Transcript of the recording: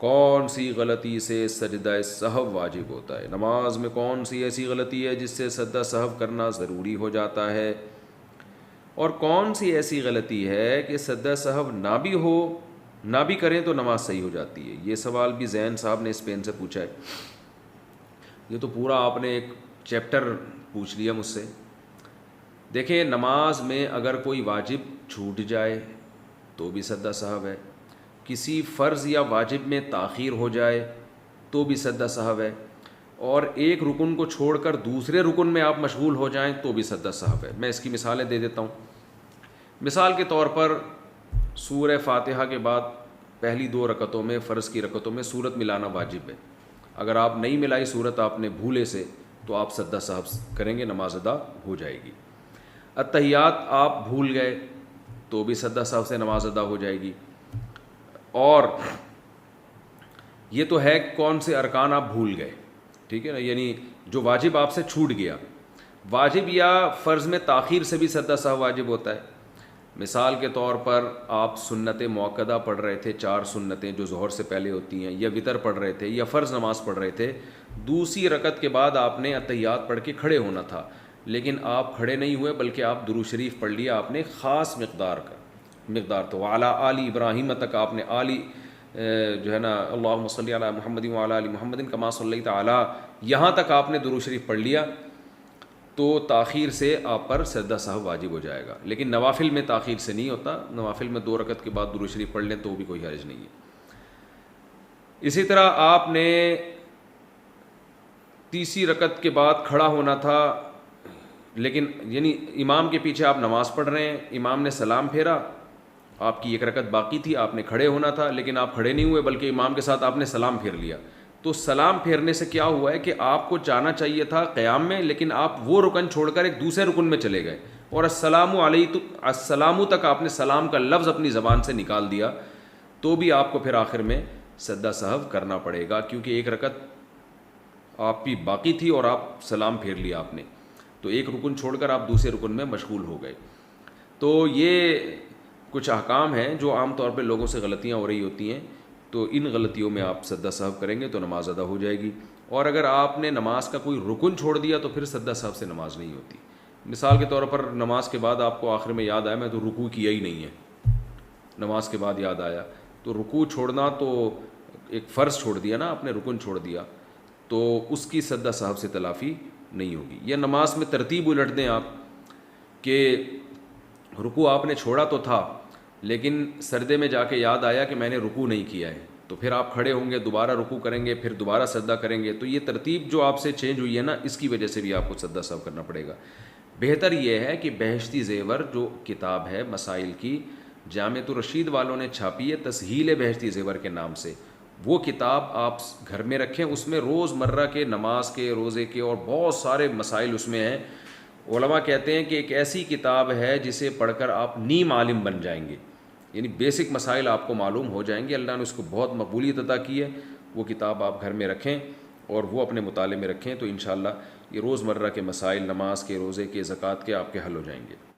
کون سی غلطی سے سجدہ سہو واجب ہوتا ہے؟ نماز میں کون سی ایسی غلطی ہے جس سے سجدہ سہو کرنا ضروری ہو جاتا ہے، اور کون سی ایسی غلطی ہے کہ سجدہ سہو نہ بھی ہو، نہ بھی کریں تو نماز صحیح ہو جاتی ہے؟ یہ سوال بھی زین صاحب نے اسپین سے پوچھا ہے۔ یہ تو پورا آپ نے ایک چیپٹر پوچھ لیا مجھ سے۔ دیکھیں، نماز میں اگر کوئی واجب چھوٹ جائے تو بھی سجدہ سہو ہے، کسی فرض یا واجب میں تاخیر ہو جائے تو بھی سجدہ سہو ہے، اور ایک رکن کو چھوڑ کر دوسرے رکن میں آپ مشغول ہو جائیں تو بھی سجدہ سہو ہے۔ میں اس کی مثالیں دے دیتا ہوں۔ مثال کے طور پر سورہ فاتحہ کے بعد پہلی 2 رکعتوں میں، فرض کی رکعتوں میں سورت ملانا واجب ہے۔ اگر آپ نہیں ملائی سورت آپ نے بھولے سے تو آپ سجدہ سہو کریں گے، نماز ادا ہو جائے گی۔ اتحیات آپ بھول گئے تو بھی سجدہ سہو سے نماز ادا ہو جائے گی۔ اور یہ تو ہے کون سے ارکان آپ بھول گئے، ٹھیک ہے نا، یعنی جو واجب آپ سے چھوٹ گیا۔ واجب یا فرض میں تاخیر سے بھی سجدہ سہو واجب ہوتا ہے۔ مثال کے طور پر آپ سنت مؤکدہ پڑھ رہے تھے، 4 سنتیں جو ظہر سے پہلے ہوتی ہیں، یا وطر پڑھ رہے تھے، یا فرض نماز پڑھ رہے تھے، دوسری رکعت کے بعد آپ نے اتحیات پڑھ کے کھڑے ہونا تھا، لیکن آپ کھڑے نہیں ہوئے بلکہ آپ درود شریف پڑھ لیا، آپ نے خاص مقدار تو وعلی آل ابراہیم تک آپ نے جو ہے نا اللہم صلی علی محمد وعلی آل محمد کما صلیت علی، یہاں تک آپ نے درود شریف پڑھ لیا تو تاخیر سے آپ پر سجدہ سہو واجب ہو جائے گا۔ لیکن نوافل میں تاخیر سے نہیں ہوتا، نوافل میں 2 رکعت کے بعد درود شریف پڑھ لیں تو بھی کوئی حرج نہیں ہے۔ اسی طرح آپ نے تیسری رکعت کے بعد کھڑا ہونا تھا، لیکن یعنی امام کے پیچھے آپ نماز پڑھ رہے ہیں، امام نے سلام پھیرا، آپ کی 1 رکعت باقی تھی، آپ نے کھڑے ہونا تھا لیکن آپ کھڑے نہیں ہوئے بلکہ امام کے ساتھ آپ نے سلام پھیر لیا، تو سلام پھیرنے سے کیا ہوا ہے کہ آپ کو جانا چاہیے تھا قیام میں، لیکن آپ وہ رکن چھوڑ کر ایک دوسرے رکن میں چلے گئے، اور السلام تک آپ نے سلام کا لفظ اپنی زبان سے نکال دیا، تو بھی آپ کو پھر آخر میں سجدہ سہو کرنا پڑے گا، کیونکہ 1 رکعت آپ کی باقی تھی اور آپ سلام پھیر لیا آپ نے، تو ایک رکن چھوڑ کر آپ دوسرے رکن میں مشغول ہو گئے۔ تو یہ کچھ احکام ہیں جو عام طور پہ لوگوں سے غلطیاں ہو رہی ہوتی ہیں، تو ان غلطیوں میں آپ سجدہ سہو کریں گے تو نماز ادا ہو جائے گی۔ اور اگر آپ نے نماز کا کوئی رکن چھوڑ دیا تو پھر سجدہ سہو سے نماز نہیں ہوتی۔ مثال کے طور پر نماز کے بعد آپ کو آخر میں یاد آیا میں تو رکوع کیا ہی نہیں ہے، نماز کے بعد یاد آیا، تو رکوع چھوڑنا تو ایک فرض چھوڑ دیا نا آپ نے، رکن چھوڑ دیا، تو اس کی سجدہ سہو سے تلافی نہیں ہوگی۔ یا نماز میں ترتیب الٹ دیں آپ، کہ رکوع آپ نے چھوڑا تو تھا لیکن سجدے میں جا کے یاد آیا کہ میں نے رکوع نہیں کیا ہے، تو پھر آپ کھڑے ہوں گے، دوبارہ رکوع کریں گے، پھر دوبارہ سجدہ کریں گے، تو یہ ترتیب جو آپ سے چینج ہوئی ہے نا، اس کی وجہ سے بھی آپ کو سجدہ سہو کرنا پڑے گا۔ بہتر یہ ہے کہ بہشتی زیور جو کتاب ہے مسائل کی، جامعۃ الرشید والوں نے چھاپی ہے تسہیل بہشتی زیور کے نام سے، وہ کتاب آپ گھر میں رکھیں، اس میں روز مرہ کے نماز کے، روزے کے اور بہت سارے مسائل اس میں ہیں۔ علماء کہتے ہیں کہ ایک ایسی کتاب ہے جسے پڑھ کر آپ نیم عالم بن جائیں گے، یعنی بیسک مسائل آپ کو معلوم ہو جائیں گے۔ اللہ نے اس کو بہت مقبولیت عطا کی ہے۔ وہ کتاب آپ گھر میں رکھیں اور وہ اپنے مطالعے میں رکھیں، تو انشاءاللہ یہ روز مرہ کے مسائل، نماز کے، روزے کے، زکوٰۃ کے، آپ کے حل ہو جائیں گے۔